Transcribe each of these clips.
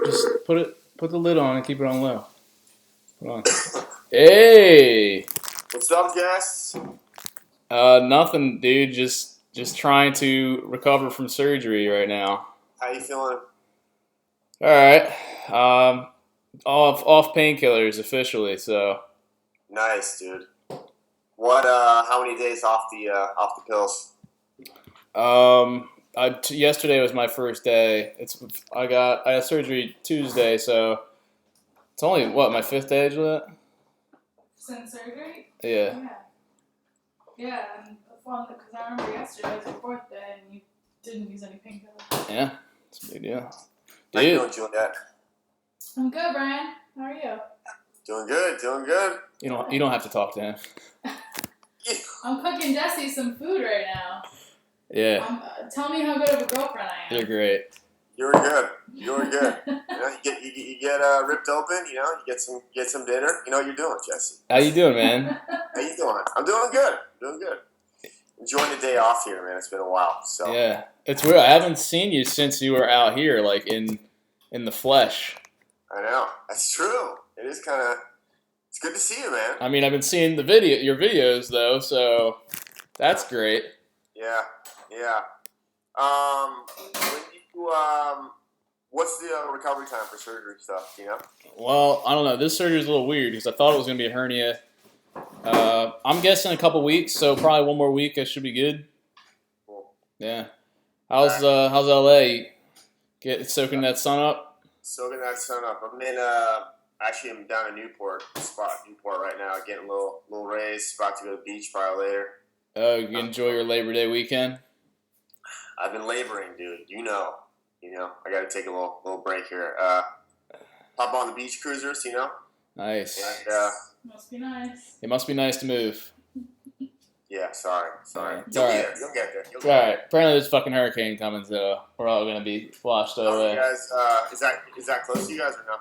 Just put the lid on and keep it on low. Hold on. Hey. What's up, guys? Nothing, dude. Just trying to recover from surgery right now. How you feeling? All right. Off painkillers officially. So. Nice, dude. What? How many days off the pills? Yesterday was my first day. I had surgery Tuesday, so it's only what, my 5th day, Juliet? Since surgery? Yeah. Yeah, and because I remember yesterday was your 4th day and you didn't use any painkillers. Yeah, it's a big deal. How you doing, Juliet? I'm good, Brian. How are you? Doing good, doing good. You don't have to talk to him. I'm cooking Jesse some food right now. Yeah. Tell me how good of a girlfriend I am. You're great. You were good. You were good. You get ripped open. You get some dinner. You know what you're doing, Jesse. How you doing, man? How you doing? I'm doing good. Doing good. Enjoying the day off here, man. It's been a while. So yeah, it's weird. I haven't seen you since you were out here, like in the flesh. I know. That's true. It is kind of. It's good to see you, man. I mean, I've been seeing your videos though, so that's great. Yeah. Yeah. What's the recovery time for surgery stuff? Do you know? Well, I don't know. This surgery is a little weird because I thought it was gonna be a hernia. I'm guessing a couple weeks, so probably one more week I should be good. Cool. Yeah. How's LA? Soaking that sun up? Soaking that sun up. I'm down in Newport right now, getting a little raise. About to go to the beach probably later. Oh, you enjoy your Labor Day weekend? I've been laboring, dude. You know, I got to take a little break here. Hop on the beach cruisers, Nice. And, must be nice. It must be nice to move. Yeah, sorry. It's all right. You'll get there. All right. Apparently, there's a fucking hurricane coming, so we're all gonna be washed away. You guys, is that close to you guys or no?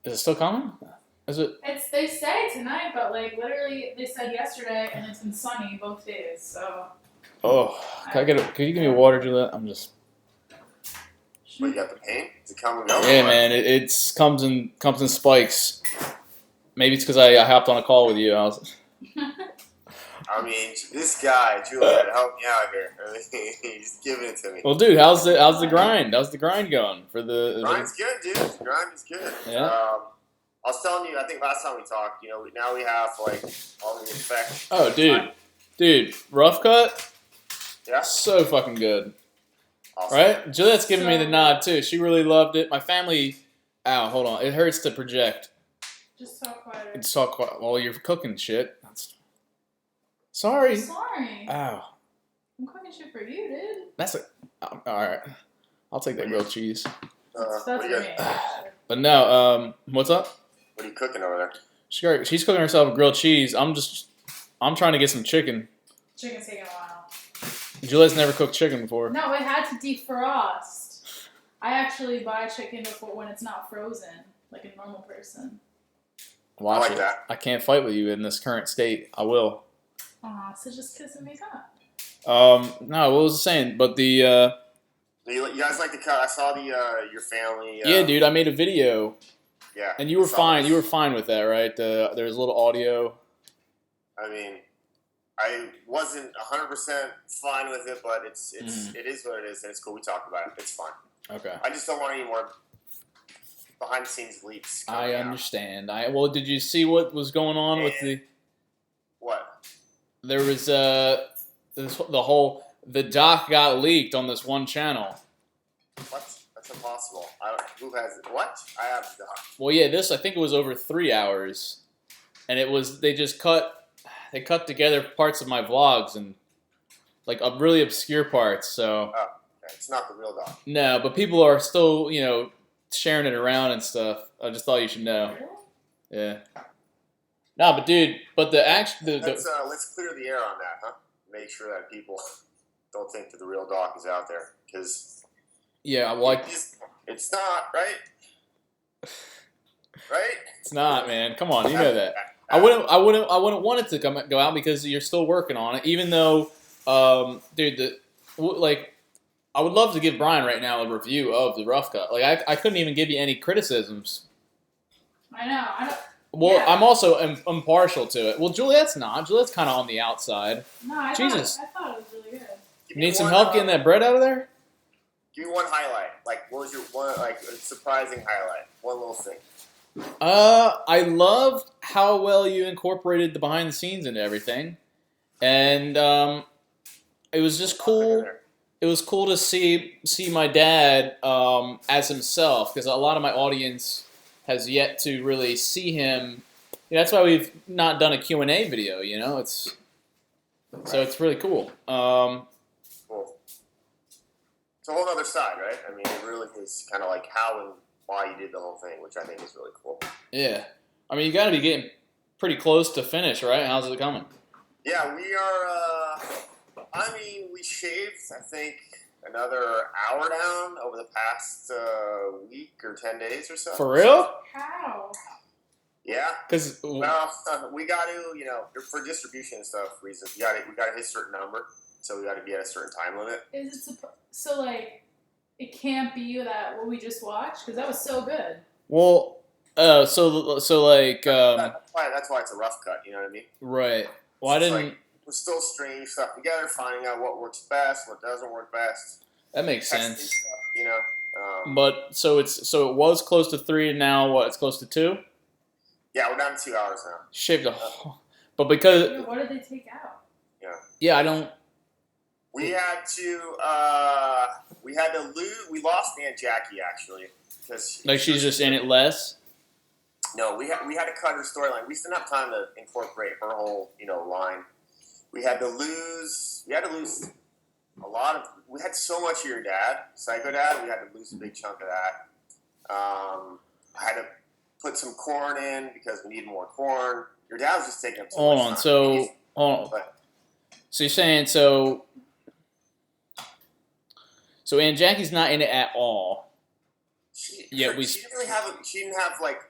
Is it still coming? Is it? They say tonight, but like literally they said yesterday, and it's been sunny both days. So. Oh, can you give me water, Juliet? I'm just. What, you got the pain? Is it coming and go? Yeah, man. It comes in spikes. Maybe it's because I hopped on a call with you. I mean, this guy, Juliet, help me out here. He's giving it to me. Well, dude, how's the grind? How's the grind going for the? Grind's good, dude. The grind is good. Yeah. I was telling you, I think last time we talked, now we have like all the effects. Oh, dude, rough cut. Yeah. So fucking good. Awesome. Right? Juliet's giving me the nod too. She really loved it. My family. Ow, hold on. It hurts to project. Just talk quieter. It's all quiet. Well, you're cooking shit. Sorry. I'm sorry. Ow. I'm cooking shit for you, dude. That's all right. I'll take that grilled cheese. That's for me. But no, what's up? What are you cooking over there? She's cooking herself a grilled cheese. I'm trying to get some chicken. Chicken's taking a while. Juliet's never cooked chicken before. No, it had to defrost. I actually buy chicken before when it's not frozen, like a normal person. Watch I like it. that. I can't fight with you in this current state. I will. Aw, so just kissing me up. No, what was I saying? But the You guys like to cut? I saw your family. yeah, dude, I made a video. Yeah. And you were fine. You were fine with that, right? There was a little audio. I mean, I wasn't 100% fine with it, but it is what it is, and it's cool. We talked about it. It's fine. Okay. I just don't want any more behind the scenes leaks. I understand. Well, did you see what was going on with the? What? There was the doc got leaked on this one channel. What? That's impossible. Who has it? What? I have the doc. Well, yeah, I think it was over 3 hours, and they cut together parts of my vlogs and like really obscure parts. So. Oh, okay. It's not the real doc. No, but people are still sharing it around and stuff. I just thought you should know. Yeah. No, but dude, Let's clear the air on that, huh? Make sure that people don't think that the real doc is out there, because yeah, well, it's not, right? Right? It's not, man. Come on, you know that. I wouldn't want it to go out because you're still working on it, even though, dude, I would love to give Brian right now a review of the rough cut. Like I couldn't even give you any criticisms. I know. I don't. Well, Yeah. I'm also impartial to it. Well, Juliet's not. Juliet's kind of on the outside. No, I Jesus. thought it was really good. You need some help getting that bread out of there? Give me one highlight. Like, what was your one surprising highlight? One little thing. I loved how well you incorporated the behind the scenes into everything, and it was just cool. It was cool to see my dad as himself, because a lot of my audience has yet to really see him. That's why we've not done a Q&A video. So it's really cool. Cool. It's a whole other side, right? I mean, it really is kind of like how and why you did the whole thing, which I think is really cool. Yeah, I mean, you got to be getting pretty close to finish, right? How's it coming? Yeah, we are. I mean, we shaved, I think, another hour down over the past week or 10 days or so. For real? How? Yeah. Because well, we got to, for distribution and stuff reasons, we got to hit a certain number, so we got to be at a certain time limit. Is it so like it can't be that what we just watched, because that was so good. Well, so like that's why it's a rough cut. You know what I mean? Right. Well, I didn't. Like, we're still stringing stuff together, finding out what works best, what doesn't work best. That makes sense. Stuff, but so it was close to 3, and now what? It's close to 2. Yeah, we're down to 2 hours now. Shaved a but because what did they take out? Yeah, I don't. We had to lose. We lost Aunt Jackie actually because she's just in it less. No, we had to cut her storyline. We didn't have time to incorporate her whole line. We had to lose a lot of. We had so much of your dad, Psycho Dad. We had to lose a big chunk of that. I had to put some corn in because we need more corn. Your dad was just taking up so much time. Hold on. So you're saying so Aunt Jackie's not in it at all. She didn't really have. She didn't have like.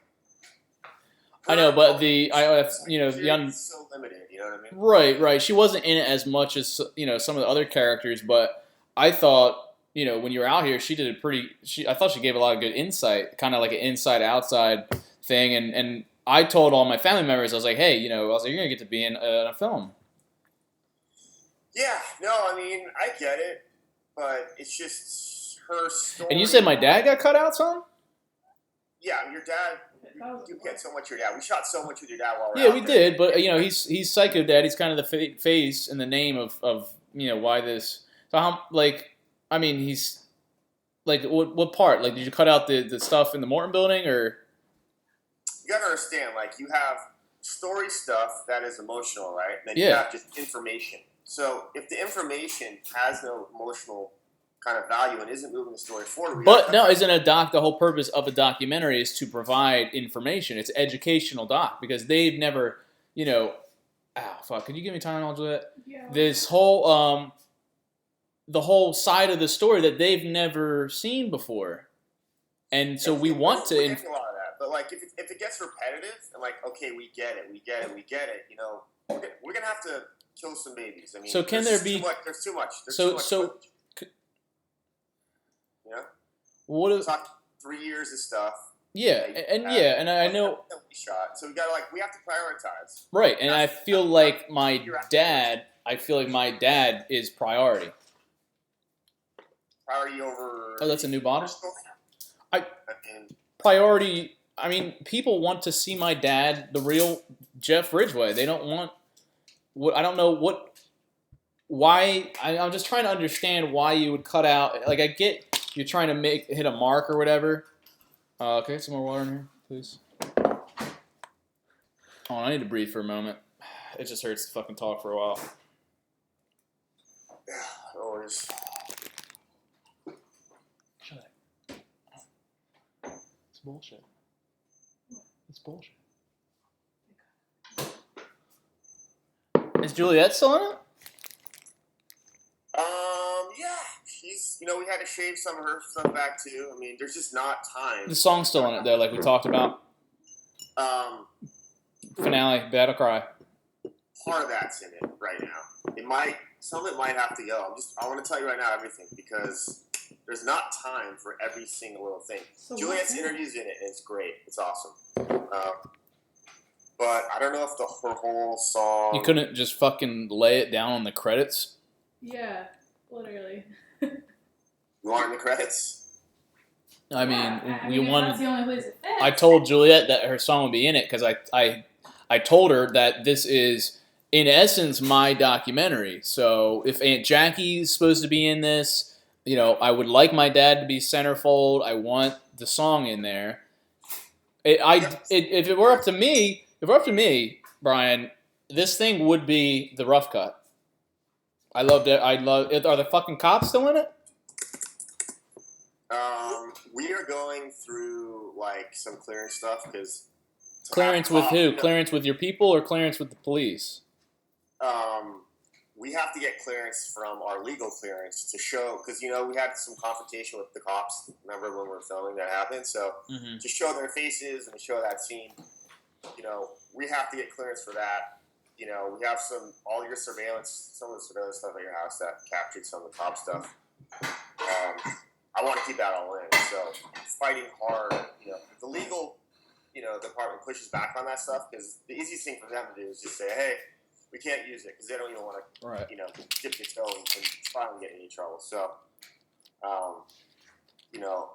I know, but the so limited. You know what I mean? Right. She wasn't in it as much as some of the other characters, but I thought when you were out here, she did I thought she gave a lot of good insight, kind of like an inside outside thing, and I told all my family members, I was like, hey, you're gonna get to be in a film. Yeah, no, I mean, I get it, but it's just her story. And you said my dad got cut out, son? Yeah, your dad. You get so much of your dad. We shot so much with your dad while we we did, but he's Psycho Dad. He's kind of the face and the name of why this. So how he's like what part? Like, did you cut out the stuff in the Morton building or? You gotta understand, like you have story stuff that is emotional, right? And then you have just information. So if the information has no emotional kind of value and isn't moving the story forward, isn't the whole purpose of a documentary is to provide information? It's educational doc because they've never, could you give me time on that? Yeah. This whole the whole side of the story that they've never seen before, and so we want to. A lot of that, but like if it gets repetitive and like okay, we get it, we're gonna have to kill some babies. I mean, so can there be? There's too much. What? Talk 3 years of stuff. Yeah, and I know. We shot, so we have to prioritize. Right, and I feel like my dad is priority. Priority over. Oh, that's a new bottle. Priority. I mean, people want to see my dad, the real Jeff Ridgway. They don't want. I don't know what. Why? I'm just trying to understand why you would cut out. Like, I get you're trying to hit a mark or whatever. Okay, some more water in here, please. Oh, I need to breathe for a moment. It just hurts to fucking talk for a while. Yeah, always. Shut up. It's bullshit. It's bullshit. Is Juliet still in it? Yeah. She's, we had to shave some of her stuff back too. I mean, there's just not time. The song's still in it though, like we talked about. Um. Finale, Battle Cry. Part of that's in it right now. It might some of it might have to go. I want to tell you right now everything because there's not time for every single little thing. So Juliet's interview's in it, and it's great. It's awesome. But I don't know if her whole song. You couldn't just fucking lay it down on the credits? Yeah, literally. You want it in the credits? I mean, yeah, we if wanted. That's the only place it fits. I told Juliet that her song would be in it because I told her that this is, in essence, my documentary. So if Aunt Jackie's supposed to be in this, you know, I would like my dad to be centerfold. I want the song in there. If it were up to me, Brian, this thing would be the rough cut. I loved it. Are the fucking cops still in it? We are going through like some clearance stuff because Clearance with who? Clearance with your people or clearance with the police? We have to get clearance from our legal clearance to show, because, you know, we had some confrontation with the cops. Remember when we were filming that happened? So to show their faces and to show that scene, you know, we have to get clearance for that. You know, we have all your surveillance, some of the surveillance stuff at your house that captured some of the cop stuff. I want to keep that all in. So fighting hard, you know, the legal, you know, department pushes back on that stuff because the easiest thing for them to do is just say, hey, we can't use it because they don't even want to, you know, dip your toe and try and get in any trouble. So, you know,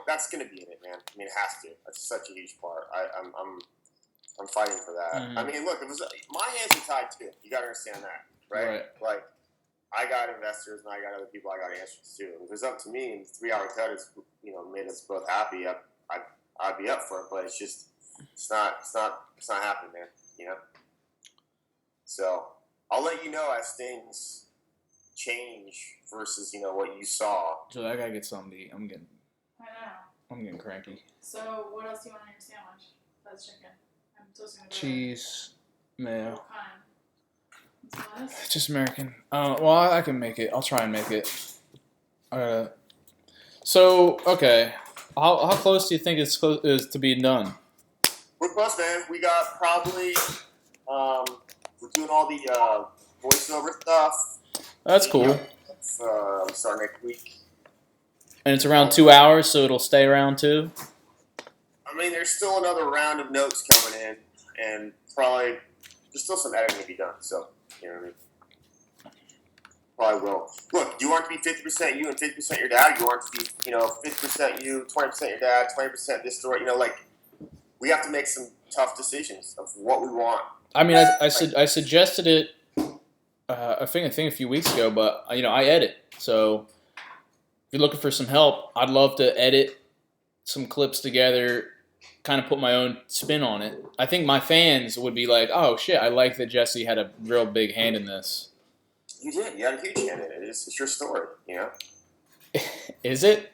that's going to be in it, man. I mean, it has to. That's such a huge part. I'm fighting for that. I mean, look, my hands are tied too. You got to understand that, right? Like, I got investors and I got other people I got answers to. If it's up to me and the 3-hour cut has, you know, made us both happy, I'd be up for it. But it's just, it's not happening, man. You know. So I'll let you know as things change versus, you know, what you saw. So I gotta get something to eat. I know. I'm getting cranky. So what else do you want on your sandwich? That's chicken. I'm toasting the Cheese, mayo. What kind? Lettuce? Just American. Well, I can make it. I'll try and make it. So okay, how close do you think it's is to being done? We're close, man. We got probably. We're doing all the voiceover stuff. That's cool. We start next week. And it's around 2 hours, so it'll stay around 2? I mean, there's still another round of notes coming in, and probably there's still some editing to be done. So, you know what I mean? Probably will. Look, you want it to be 50% you and 50% your dad. You want it to be, you know, 50% you, 20% your dad, 20% this story. You know, like, we have to make some tough decisions of what we want. I mean, I suggested it, I think a few weeks ago, but, you know, I edit. So if you're looking for some help, I'd love to edit some clips together, kind of put my own spin on it. I think my fans would be like, oh, shit, I like that Jesse had a real big hand in this. You did. You had a huge hand in it. It's your story, you know? Is it?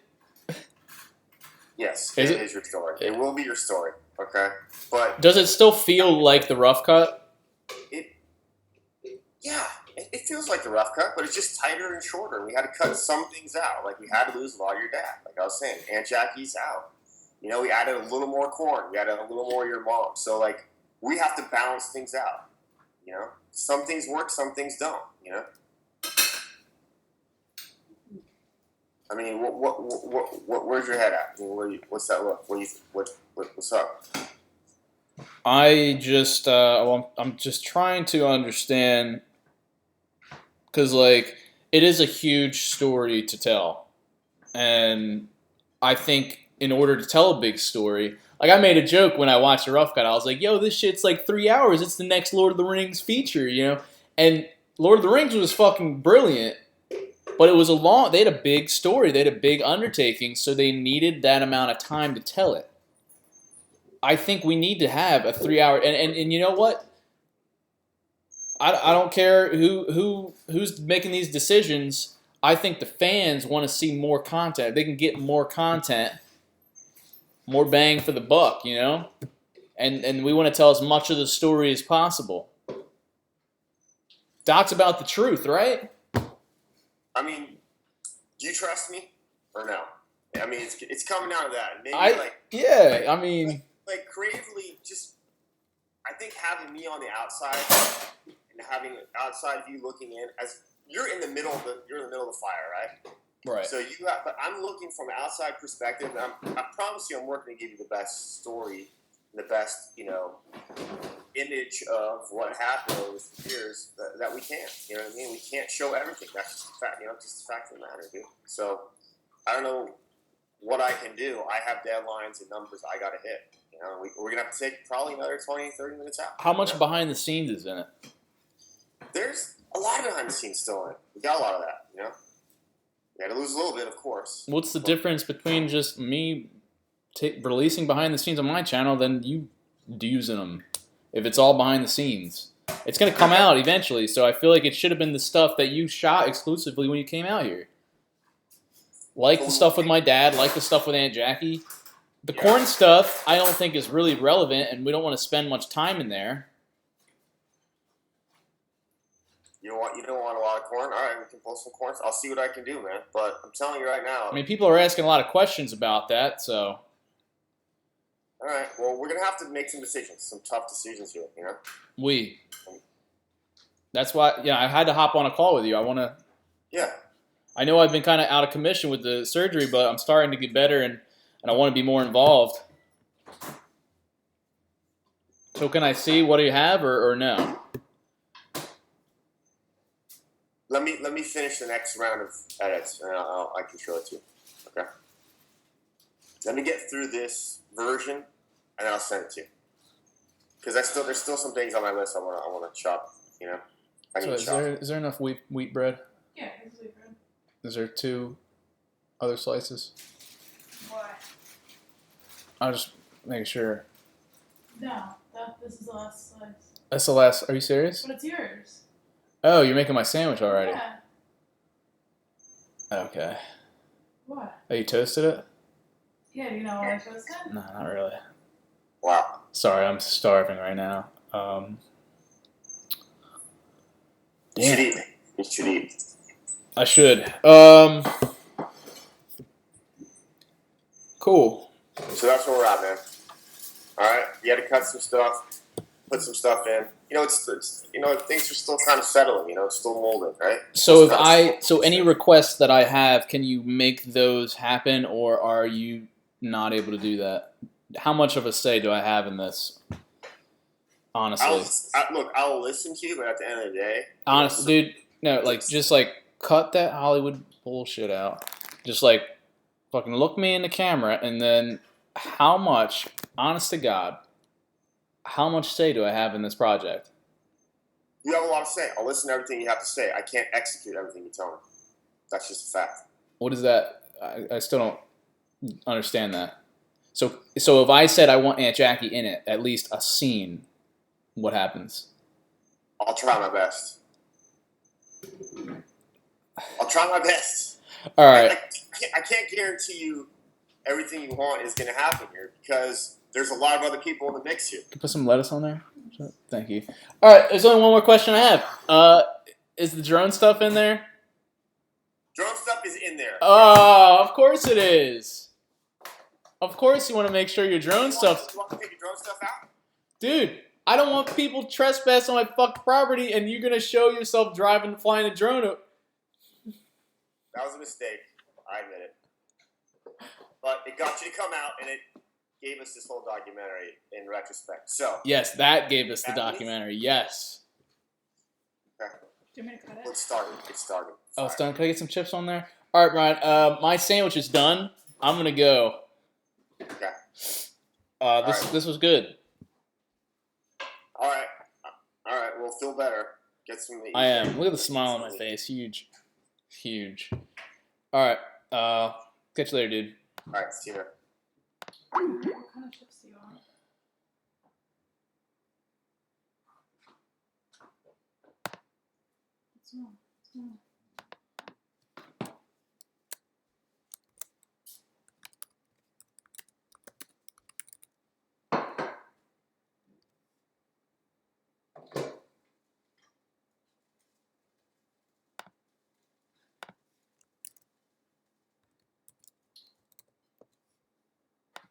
Yes, it is your story. It will be your story, okay? But does it still feel like the rough cut? It feels like the rough cut, but it's just tighter and shorter. We had to cut some things out. Like, we had to lose a lot of your dad. Like I was saying, Aunt Jackie's out. You know, we added a little more corn. We added a little more of your mom. So, like, we have to balance things out, you know? Some things work, some things don't, you know? I mean, where's your head at? I mean, what's that look? What's up? I'm just trying to understand, because, like, it is a huge story to tell. And I think in order to tell a big story, like, I made a joke when I watched the rough cut. I was like, yo, this shit's like 3 hours. It's the next Lord of the Rings feature, you know? And Lord of the Rings was fucking brilliant. But it was they had a big story. They had a big undertaking, so they needed that amount of time to tell it. I think we need to have a 3 hour, and you know what? I don't care who's making these decisions. I think the fans want to see more content. If they can get more content, more bang for the buck, you know? And we want to tell as much of the story as possible. Doc's about the truth, right? I mean, do you trust me or no? I mean, it's coming down to that. Maybe I mean, like creatively, just I think having me on the outside and having an outside view looking in, as you're in the middle of the fire, right? Right. So but I'm looking from an outside perspective, and I promise you, I'm working to give you the best story, the best, image of what happened over the years that we can. You know what I mean? We can't show everything. That's just a fact. Just the fact of the matter, dude. So I don't know what I can do. I have deadlines and numbers I got to hit. We're gonna have to take probably another 20, 30 minutes out. How much behind the scenes is in it? There's a lot of behind the scenes still in it. We got a lot of that. We had to lose a little bit, of course. What's the difference between just me releasing behind the scenes on my channel than you using them? If it's all behind the scenes, it's gonna come out eventually. So I feel like it should have been the stuff that you shot exclusively when you came out here. Like the stuff with my dad, like the stuff with Aunt Jackie. The corn stuff, I don't think is really relevant, and we don't want to spend much time in there. You don't want a lot of corn? All right, we can pull some corn. I'll see what I can do, man. But I'm telling you right now. I mean, people are asking a lot of questions about that, so. All right. Well, we're gonna have to make some decisions, some tough decisions here. That's why. Yeah, I had to hop on a call with you. I want to. Yeah. I know I've been kind of out of commission with the surgery, but I'm starting to get better, and I want to be more involved. So can I see what you have, or no? Let me finish the next round of edits, and I can show it to you. Okay. Let me get through this version, and I'll send it to you. Because there's still some things on my list I want to chop. I need to chop. Is there enough wheat bread? Yeah, there's wheat bread. Is there 2 other slices? Why? I'll just make sure. No, this is the last slice. That's the last. Are you serious? But it's yours. Oh, you're making my sandwich already. Yeah. Okay. What? Oh, you toasted it? Yeah, do you know what I toasted? No, not really. Wow. Sorry, I'm starving right now. You should eat. You should eat. I should. Cool. So that's where we're at, man. All right. You had to cut some stuff, put some stuff in. Things are still kind of settling. It's still molding, right? So any requests that I have, can you make those happen, or are you not able to do that? How much of a say do I have in this? Honestly, I'll listen to you, but at the end of the day, honestly, dude, no, just cut that Hollywood bullshit out. Just fucking look me in the camera, and then how much, honest to God, how much say do I have in this project? You have a lot to say. I'll listen to everything you have to say. I can't execute everything you tell me. That's just a fact. What is that? I still don't understand that. So if I said I want Aunt Jackie in it, at least a scene, what happens? I'll try my best. I'll try my best. All right. I can't guarantee you everything you want is going to happen here because there's a lot of other people in the mix here. Can you put some lettuce on there? Thank you. All right, there's only one more question I have. Is the drone stuff in there? Drone stuff is in there. Oh, of course it is. Of course you want to make sure your drone stuff... You want to take your drone stuff out? Dude, I don't want people trespassing on my fucking property and you're going to show yourself flying a drone. That was a mistake. I admit it. But it got you to come out, and it gave us this whole documentary in retrospect. So yes, that gave us the documentary. Yes. Okay. Do you want me to cut it? It's started. It's started. Oh, it's done. Can I get some chips on there? All right, Brian. My sandwich is done. I'm gonna go. Okay. This was good. All right. Well, feel better. Get some. I am. Look at the smile on my face. Huge. Huge. All right. Catch you later, dude. All right. See you there. What kind of chips do you want? Small.